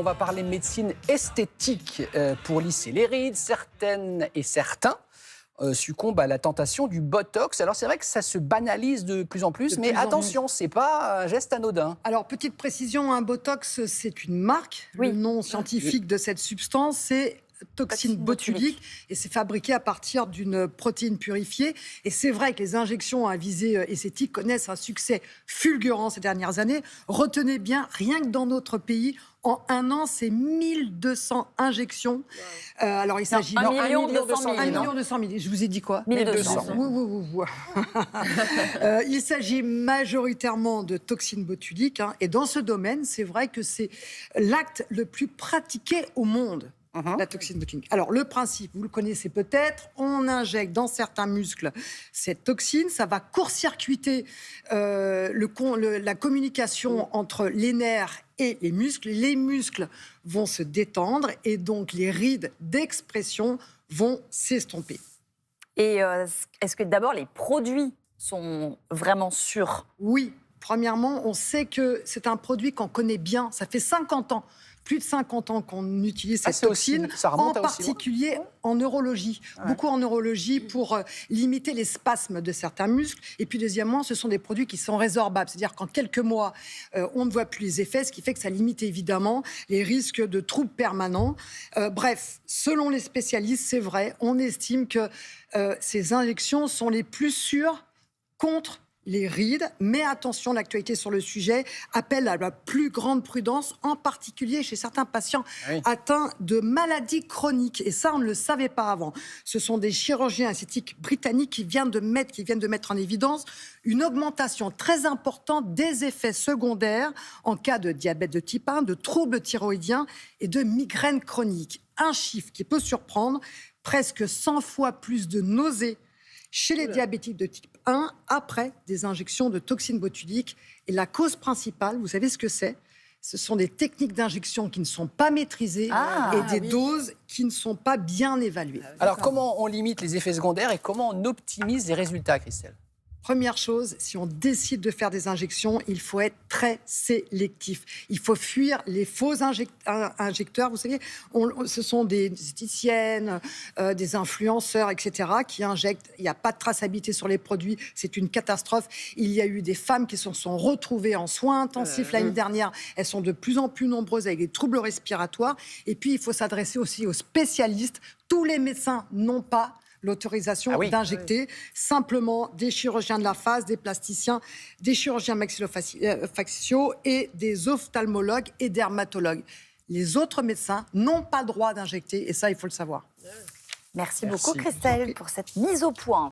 on va parler médecine esthétique pour lisser les rides. Certaines et certains succombent à la tentation du Botox. Alors c'est vrai que ça se banalise de plus en plus, mais attention, c'est pas un geste anodin. Alors, petite précision, un Botox, c'est une marque. Le nom scientifique de cette substance, c'est toxine botulique, et c'est fabriqué à partir d'une protéine purifiée. Et c'est vrai que les injections à visée esthétique connaissent un succès fulgurant ces dernières années. Retenez bien, rien que dans notre pays, en un an, c'est 1200 injections. Alors, il s'agit... 1 200 000. 1 200 000. Je vous ai dit quoi? 1200. Oui. Il s'agit majoritairement de toxines botuliques. Et dans ce domaine, c'est vrai que c'est l'acte le plus pratiqué au monde. La toxine botulique. Alors, le principe, vous le connaissez peut-être, on injecte dans certains muscles cette toxine, ça va court-circuiter la communication entre les nerfs et les muscles vont se détendre et donc les rides d'expression vont s'estomper. Et est-ce que d'abord les produits sont vraiment sûrs? Oui, premièrement, on sait que c'est un produit qu'on connaît bien, ça fait 50 ans. Plus de 50 ans qu'on utilise cette toxine, en particulier en neurologie. Beaucoup en neurologie pour limiter les spasmes de certains muscles. Et puis deuxièmement, ce sont des produits qui sont résorbables. C'est-à-dire qu'en quelques mois, on ne voit plus les effets, ce qui fait que ça limite évidemment les risques de troubles permanents. Bref, selon les spécialistes, c'est vrai, on estime que ces injections sont les plus sûres contre les rides, mais attention, l'actualité sur le sujet appelle à la plus grande prudence, en particulier chez certains patients atteints de maladies chroniques. Et ça, on ne le savait pas avant. Ce sont des chirurgiens esthétiques britanniques qui viennent de mettre en évidence une augmentation très importante des effets secondaires en cas de diabète de type 1, de troubles thyroïdiens et de migraines chroniques. Un chiffre qui peut surprendre, presque 100 fois plus de nausées chez les diabétiques de type 1 après des injections de toxines botuliques. Et la cause principale, vous savez ce que c'est? Ce sont des techniques d'injection qui ne sont pas maîtrisées et des doses qui ne sont pas bien évaluées. Alors comment on limite les effets secondaires et comment on optimise les résultats, Christelle? Première chose, si on décide de faire des injections, il faut être très sélectif. Il faut fuir les faux injecteurs. Vous savez, ce sont des esthéticiennes, des influenceurs, etc., qui injectent. Il n'y a pas de traçabilité sur les produits. C'est une catastrophe. Il y a eu des femmes qui se sont retrouvées en soins intensifs l'année dernière. Elles sont de plus en plus nombreuses avec des troubles respiratoires. Et puis, il faut s'adresser aussi aux spécialistes. Tous les médecins n'ont pas l'autorisation d'injecter. Simplement des chirurgiens de la face, des plasticiens, des chirurgiens maxillofaciaux et des ophtalmologues et dermatologues. Les autres médecins n'ont pas le droit d'injecter et ça, il faut le savoir. Merci beaucoup, Christelle, pour cette mise au point.